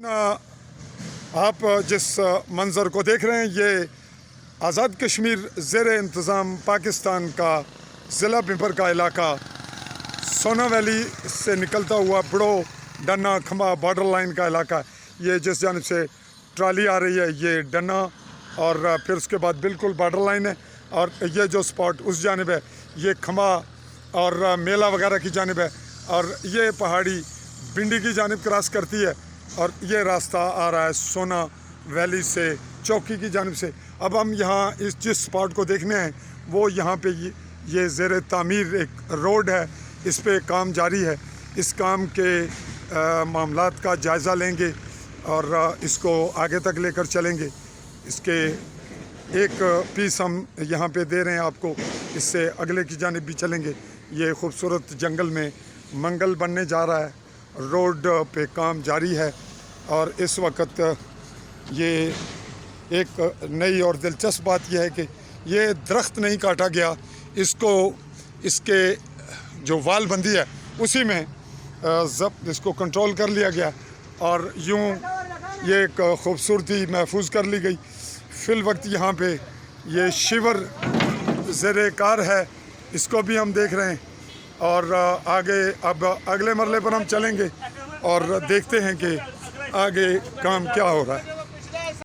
आप जिस मंज़र को देख रहे हैं ये आज़ाद कश्मीर ज़ेर इंतज़ाम पाकिस्तान का ज़िला पिंपर का इलाका सोना वैली से निकलता हुआ बड़ो डन्ना खंबा बॉर्डर लाइन का इलाका। ये जिस जानिब से ट्राली आ रही है ये डन्ना और फिर उसके बाद बिल्कुल बॉर्डर लाइन है, और ये जो स्पॉट उस जानिब है ये खंबा और मेला वगैरह की जानिब है, और ये पहाड़ी बिंडी की जानिब क्रॉस करती है, और ये रास्ता आ रहा है सोना वैली से चौकी की जानिब से। अब हम यहाँ इस जिस स्पॉट को देखने हैं वो यहाँ पे ये ज़ेर तामीर एक रोड है, इस पे काम जारी है। इस काम के मामलात का जायज़ा लेंगे और इसको आगे तक लेकर चलेंगे। इसके एक पीस हम यहाँ पे दे रहे हैं आपको, इससे अगले की जानिब भी चलेंगे। ये खूबसूरत जंगल में मंगल बनने जा रहा है, रोड पे काम जारी है, और इस वक्त ये एक नई और दिलचस्प बात यह है कि ये दरख्त नहीं काटा गया, इसके जो वाल बंदी है उसी में इसको कंट्रोल कर लिया गया और यूँ ये एक खूबसूरती महफूज कर ली गई। फिल वक्त यहाँ पे ये शिवर ज़ेरे कार है, इसको भी हम देख रहे हैं, और आगे अब अगले मरले पर हम चलेंगे और देखते हैं कि आगे काम क्या हो रहा है।